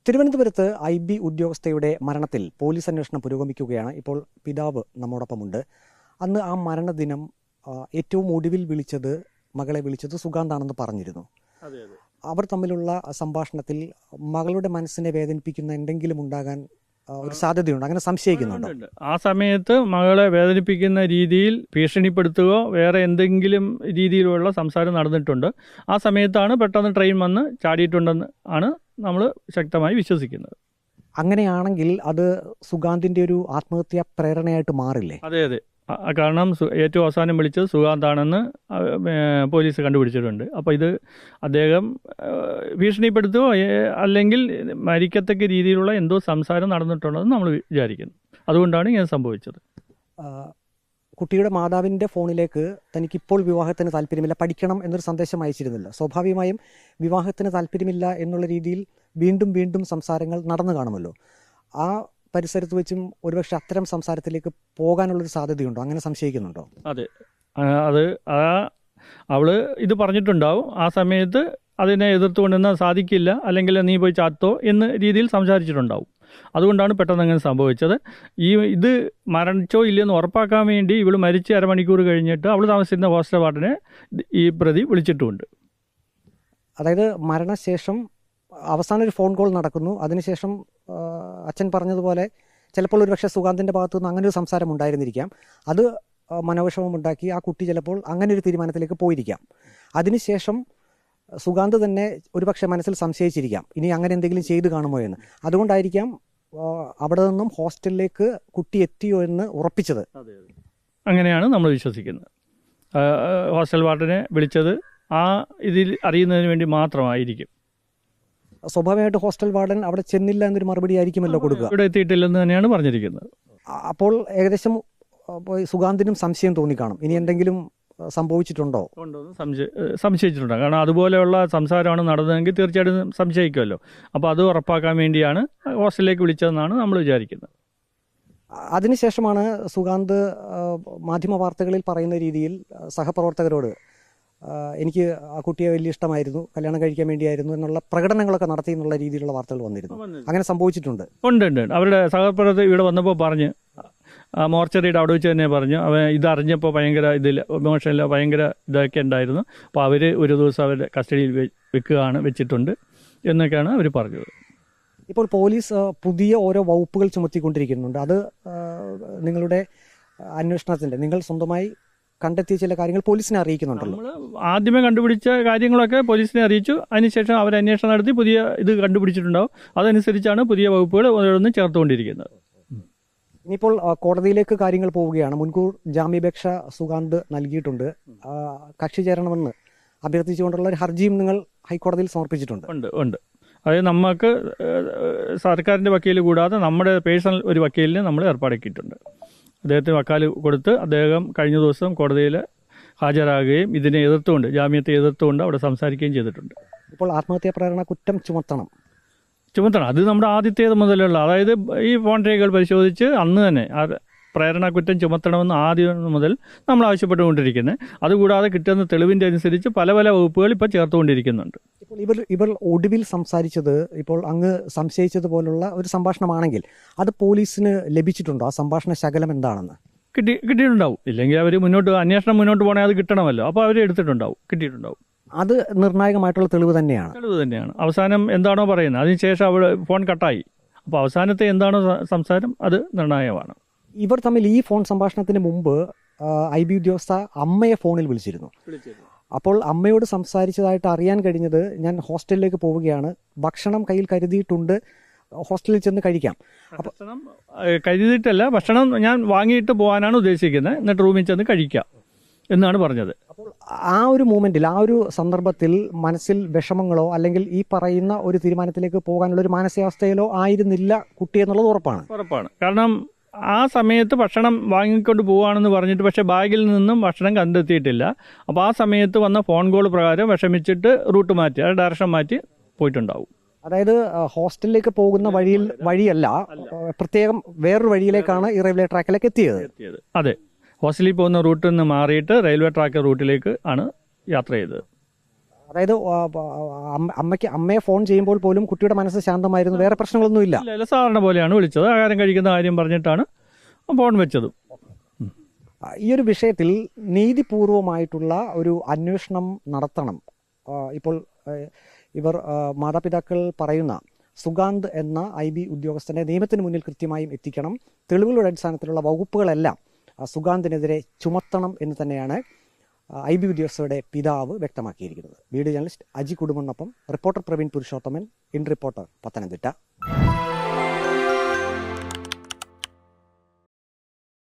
തിരുവനന്തപുരത്ത് IB ഉദ്യോഗസ്ഥയുടെ മരണത്തിൽ police അന്വേഷണം പുരോഗമിക്കുകയാണ്. ഇപ്പോൾ പിതാവ് നമ്മോടൊപ്പമുണ്ട്. അന്ന് ആ മരണദിനം ഏറ്റവും ഒടുവിൽ മകളെ വിളിച്ചത് സുഗാന്താണെന്ന് പറഞ്ഞിരുന്നു. അവർ തമ്മിലുള്ള സംഭാഷണത്തിൽ മകളുടെ മനസ്സിനെ വേദനിപ്പിക്കുന്ന എന്തെങ്കിലും ഉണ്ടാകാൻ ഒരു സാധ്യതയുണ്ട്, അങ്ങനെ സംശയിക്കുന്നുണ്ട്. ആ സമയത്ത് മകളെ വേദനിപ്പിക്കുന്ന രീതിയിൽ ഭീഷണിപ്പെടുത്തുകയോ വേറെ എന്തെങ്കിലും രീതിയിലുള്ള സംസാരം നടന്നിട്ടുണ്ട്. ആ സമയത്താണ് പെട്ടെന്ന് ട്രെയിൻ വന്ന് ചാടിയിട്ടുണ്ടെന്ന് ആണ് നമ്മൾ ശക്തമായി വിശ്വസിക്കുന്നത്. അങ്ങനെയാണെങ്കിൽ അത് സുഗാന്തിന്റെ ഒരു ആത്മഹത്യാ പ്രേരണയായിട്ട് മാറില്ലേ? അതെ, കാരണം ഏറ്റവും അവസാനം വിളിച്ചത് സുഗാന്താണെന്ന് പോലീസ് കണ്ടുപിടിച്ചിട്ടുണ്ട്. അപ്പോൾ ഇത് അദ്ദേഹം ഭീഷണിപ്പെടുത്തുകയോ അല്ലെങ്കിൽ മരിക്കത്തക്ക രീതിയിലുള്ള എന്തോ സംസാരം നടന്നിട്ടുണ്ടെന്ന് നമ്മൾ വിചാരിക്കുന്നു. അതുകൊണ്ടാണ് ഇങ്ങനെ സംഭവിച്ചത്. കുട്ടിയുടെ മാതാവിൻ്റെ ഫോണിലേക്ക് തനിക്കിപ്പോൾ വിവാഹത്തിന് താല്പര്യമില്ല, പഠിക്കണം എന്നൊരു സന്ദേശം അയച്ചിരുന്നില്ല. സ്വാഭാവികമായും വിവാഹത്തിന് താല്പര്യമില്ല എന്നുള്ള രീതിയിൽ വീണ്ടും വീണ്ടും സംസാരങ്ങൾ നടന്നു കാണുമല്ലോ. ആ പരിസരത്ത് വെച്ചും ഒരുപക്ഷെ അത്തരം സംസാരത്തിലേക്ക് പോകാനുള്ളൊരു സാധ്യതയുണ്ടോ? അങ്ങനെ സംശയിക്കുന്നുണ്ടോ? അതെ, അവള് ഇത് പറഞ്ഞിട്ടുണ്ടാവും. ആ സമയത്ത് അതിനെ എതിർത്തുകൊണ്ടെന്നാൽ സാധിക്കില്ല, അല്ലെങ്കിൽ നീ പോയി ചാത്തോ എന്ന രീതിയിൽ സംസാരിച്ചിട്ടുണ്ടാവും. അതുകൊണ്ടാണ് പെട്ടെന്ന് അങ്ങനെ സംഭവിച്ചത്. ഇത് മരിച്ചോ ഇല്ലയെന്ന് ഉറപ്പാക്കാൻ വേണ്ടി ഇവൾ മരിച്ച് അരമണിക്കൂർ കഴിഞ്ഞിട്ട് അവൾ താമസിക്കുന്ന ഹോസ്റ്റൽ വാർഡനെ ഈ പ്രതി വിളിച്ചിട്ടുമുണ്ട്. അതായത് മരണശേഷം അവസാനം ഒരു ഫോൺ കോൾ നടക്കുന്നു. അതിനുശേഷം അച്ഛൻ പറഞ്ഞതുപോലെ ചിലപ്പോൾ ഒരുപക്ഷെ സുഗാന്തിൻ്റെ ഭാഗത്തു നിന്ന് അങ്ങനെ ഒരു സംസാരം ഉണ്ടായിരുന്നിരിക്കാം. അത് മനോവിഷമം ഉണ്ടാക്കി ആ കുട്ടി ചിലപ്പോൾ അങ്ങനെ ഒരു തീരുമാനത്തിലേക്ക് പോയിരിക്കാം. അതിനുശേഷം സുഗാന്ത് തന്നെ ഒരുപക്ഷെ മനസ്സിൽ സംശയിച്ചിരിക്കാം, ഇനി അങ്ങനെ എന്തെങ്കിലും ചെയ്തു കാണുമോ എന്ന്. അതുകൊണ്ടായിരിക്കാം അവിടെ നിന്നും ഹോസ്റ്റലിലേക്ക് കുട്ടി എത്തിയോ എന്ന് ഉറപ്പിച്ചത്. അങ്ങനെയാണ് നമ്മൾ വിശ്വസിക്കുന്നത്. ഹോസ്റ്റൽ വാർഡനെ വിളിച്ചത് ആ ഇതിൽ അറിയുന്നതിന് വേണ്ടി മാത്രമായിരിക്കും. സ്വാഭാവികമായിട്ട് ഹോസ്റ്റൽ വാർഡൻ അവിടെ ചെന്നില്ല എന്നൊരു മറുപടി ആയിരിക്കുമല്ലോ കൊടുക്കുക. ഇവിടെ എത്തിയിട്ടില്ലെന്ന് തന്നെയാണ് പറഞ്ഞിരിക്കുന്നത്. അപ്പോൾ ഏകദേശം സുഗാന്തിനും സംശയം തോന്നിക്കാണും, ഇനി എന്തെങ്കിലും സംഭവിച്ചിട്ടുണ്ടോ സംശയിച്ചിട്ടുണ്ടോ. കാരണം അതുപോലെയുള്ള സംസാരമാണ് നടന്നതെങ്കിൽ തീർച്ചയായിട്ടും സംശയിക്കുമല്ലോ. അപ്പോൾ അത് ഉറപ്പാക്കാൻ വേണ്ടിയാണ് ഹോസ്റ്റലിലേക്ക് വിളിച്ചതെന്നാണ് നമ്മൾ വിചാരിക്കുന്നത്. അതിനുശേഷമാണ് സുഗാന്ത് മാധ്യമ വാർത്തകളിൽ പറയുന്ന രീതിയിൽ സഹപ്രവർത്തകരോട് എനിക്ക് ആ കുട്ടിയെ വലിയ ഇഷ്ടമായിരുന്നു, കല്യാണം കഴിക്കാൻ വേണ്ടിയായിരുന്നു എന്നുള്ള പ്രകടനങ്ങളൊക്കെ നടത്തി എന്നുള്ള രീതിയിലുള്ള വാർത്തകൾ വന്നിരുന്നു. അങ്ങനെ സംഭവിച്ചിട്ടുണ്ട്. ഉണ്ട്. അവരുടെ സഹപ്രവർത്തകർ ഇവിടെ വന്നപ്പോൾ പറഞ്ഞു, മോർച്ചറിയുടെ അവിടെ വെച്ച് തന്നെ പറഞ്ഞു, അവൻ ഇതറിഞ്ഞപ്പോൾ ഭയങ്കര ഇമോഷനിൽ ഭയങ്കര ഇതൊക്കെ ഉണ്ടായിരുന്നു. അപ്പോൾ അവർ ഒരു ദിവസം അവരുടെ കസ്റ്റഡിയിൽ വെച്ചിട്ടുണ്ട് എന്നൊക്കെയാണ് അവർ പറഞ്ഞത്. ഇപ്പോൾ പോലീസ് പുതിയ ഓരോ വകുപ്പുകൾ ചുമത്തിക്കൊണ്ടിരിക്കുന്നുണ്ട്. അത് നിങ്ങളുടെ അന്വേഷണത്തിൻ്റെ നിങ്ങൾ സ്വന്തമായി കണ്ടെത്തിയ ചില കാര്യങ്ങൾ പോലീസിനെ അറിയിക്കുന്നുണ്ടല്ലോ. നമ്മൾ ആദ്യമേ കണ്ടുപിടിച്ച കാര്യങ്ങളൊക്കെ പോലീസിനെ അറിയിച്ചു. അതിനുശേഷം അവർ അന്വേഷണം നടത്തി പുതിയ ഇത് കണ്ടുപിടിച്ചിട്ടുണ്ടാവും. അതനുസരിച്ചാണ് പുതിയ വകുപ്പുകൾ ഓരോന്നും ചേർത്തുകൊണ്ടിരിക്കുന്നത്. ഇനിയിപ്പോൾ കോടതിയിലേക്ക് കാര്യങ്ങൾ പോവുകയാണ്. മുൻകൂർ ജാമ്യാപേക്ഷ സുഗാന്ത് നൽകിയിട്ടുണ്ട്. കക്ഷി ചേരണമെന്ന് അഭ്യർത്ഥിച്ചുകൊണ്ടുള്ള ഒരു ഹർജിയും നിങ്ങൾ ഹൈക്കോടതിയിൽ സമർപ്പിച്ചിട്ടുണ്ട്. ഉണ്ട്. അതായത് നമുക്ക് സർക്കാരിൻ്റെ വക്കീൽ കൂടാതെ നമ്മുടെ പേഴ്സണൽ ഒരു വക്കീലിനെ നമ്മൾ ഏർപ്പാടാക്കിയിട്ടുണ്ട്. അദ്ദേഹത്തിന് വക്കാല് കൊടുത്ത് അദ്ദേഹം കഴിഞ്ഞ ദിവസം കോടതിയിൽ ഹാജരാകുകയും ഇതിനെ എതിർത്തുകൊണ്ട്, ജാമ്യത്തെ എതിർത്തുകൊണ്ട് അവിടെ സംസാരിക്കുകയും ചെയ്തിട്ടുണ്ട്. ഇപ്പോൾ ആത്മഹത്യാ പ്രേരണ കുറ്റം ചുമത്തണം. അത് നമ്മുടെ ആദ്യത്തേത് മുതലുള്ള, അതായത് ഈ ഫോൺ രേഖകൾ പരിശോധിച്ച് അന്ന് തന്നെ പ്രേരണ കുറ്റം ചുമത്തണമെന്ന് ആദ്യം മുതൽ നമ്മൾ ആവശ്യപ്പെട്ടുകൊണ്ടിരിക്കുന്നത്. അതുകൂടാതെ കിട്ടുന്ന തെളിവിൻ്റെ അനുസരിച്ച് പല വകുപ്പുകൾ ഇപ്പോൾ ചേർത്തുകൊണ്ടിരിക്കുന്നുണ്ട്. ഇപ്പോൾ ഇവർ ഒടുവിൽ സംസാരിച്ചത് ഇപ്പോൾ അങ്ങ് സംശയിച്ചതുപോലുള്ള ഒരു സംഭാഷണമാണെങ്കിൽ അത് പോലീസിന് ലഭിച്ചിട്ടുണ്ടോ? ആ സംഭാഷണ ശകലം എന്താണെന്ന് കിട്ടിയിട്ടുണ്ടാവും. ഇല്ലെങ്കിൽ അവർ അന്വേഷണം മുന്നോട്ട് പോകണമെങ്കിൽ അത് കിട്ടണമല്ലോ. അപ്പോൾ അവർ കിട്ടിയിട്ടുണ്ടാവും. അത് നിർണായകമായിട്ടുള്ള തെളിവ് തന്നെയാണ്. അവസാനം എന്താണോ പറയുന്നത്, അതിനുശേഷം അവിടെ ഫോൺ കട്ടായി. അപ്പോൾ അവസാനത്തെ എന്താണോ സംസാരം അത് നിർണായകമാണ്. ഇവർ തമ്മിൽ ഈ ഫോൺ സംഭാഷണത്തിന് മുമ്പ് IB ഉദ്യോഗസ്ഥ അമ്മയെ ഫോണിൽ വിളിച്ചിരുന്നു. അപ്പോൾ അമ്മയോട് സംസാരിച്ചതായിട്ട് അറിയാൻ കഴിഞ്ഞത്, ഞാൻ ഹോസ്റ്റലിലേക്ക് പോവുകയാണ്, ഭക്ഷണം കയ്യിൽ കരുതിയിട്ടുണ്ട്, ഹോസ്റ്റലിൽ ചെന്ന് കഴിക്കാം. ഭക്ഷണം കരുതിയിട്ടല്ല, ഭക്ഷണം ഞാൻ വാങ്ങിയിട്ട് പോകാനാണ് ഉദ്ദേശിക്കുന്നത്, എന്നിട്ട് റൂമിൽ ചെന്ന് കഴിക്കാം എന്നാണ് പറഞ്ഞത്. അപ്പോൾ ആ ഒരു മൂമെന്റിൽ, ആ ഒരു സന്ദർഭത്തിൽ മനസ്സിൽ വിഷമങ്ങളോ അല്ലെങ്കിൽ ഈ പറയുന്ന ഒരു തീരുമാനത്തിലേക്ക് പോകാനുള്ള ഒരു മാനസികാവസ്ഥയിലോ ആയിരുന്നില്ല കുട്ടി എന്നുള്ളത് ഉറപ്പാണ്. കാരണം ആ സമയത്ത് ഭക്ഷണം വാങ്ങിക്കൊണ്ട് പോവുകയാണെന്ന് പറഞ്ഞിട്ട് പക്ഷേ ബാഗിൽ നിന്നും ഭക്ഷണം കണ്ടെത്തിയിട്ടില്ല. അപ്പോൾ ആ സമയത്ത് വന്ന ഫോൺ കോൾ പ്രകാരം വിഷമിച്ചിട്ട് റൂട്ട് മാറ്റി, ഡയറക്ഷൻ മാറ്റി പോയിട്ടുണ്ടാവും. അതായത് ഹോസ്റ്റലിലേക്ക് പോകുന്ന വഴിയല്ല, പ്രത്യേകം വേറൊരു വഴിയിലേക്കാണ് ഈ റെയിൽവേ ട്രാക്കിലേക്ക് എത്തിയത്. അതെ, ഹോസ്റ്റലിൽ പോകുന്ന റൂട്ടിൽ നിന്ന് മാറിയിട്ട് റെയിൽവേ ട്രാക്ക് റൂട്ടിലേക്ക് ആണ് യാത്ര ചെയ്തത്. അതായത് അമ്മയെ ഫോൺ ചെയ്യുമ്പോൾ പോലും കുട്ടിയുടെ മനസ്സ് ശാന്തമായിരുന്നു, വേറെ പ്രശ്നങ്ങളൊന്നുമില്ല. ഇല്ല, സാറിനെ പോലെയാണ് വിളിച്ചത്. ആഹാരം കഴിക്കുന്ന കാര്യം പറഞ്ഞിട്ടാണ് ഫോൺ വെച്ചത്. ഈ ഒരു വിഷയത്തിൽ നീതിപൂർവമായിട്ടുള്ള ഒരു അന്വേഷണം നടത്തണം. ഇപ്പോൾ ഇവർ മാതാപിതാക്കൾ പറയുന്ന സുഗാന്ത് എന്ന IB ഉദ്യോഗസ്ഥനെ നിയമത്തിന് മുന്നിൽ കൃത്യമായും എത്തിക്കണം. തെളിവുകളുടെ അടിസ്ഥാനത്തിലുള്ള വകുപ്പുകളെല്ലാം സുഗാന്തിനെതിരെ ചുമത്തണം എന്ന് തന്നെയാണ് IB ഉദ്യോഗസ്ഥരുടെ പിതാവ് വ്യക്തമാക്കിയിരിക്കുന്നത്. വീഡിയോ ജേർണലിസ്റ്റ് അജി കുടുംബനൊപ്പം reporter Praveen Purushothaman, in reporter, Pathanamthitta.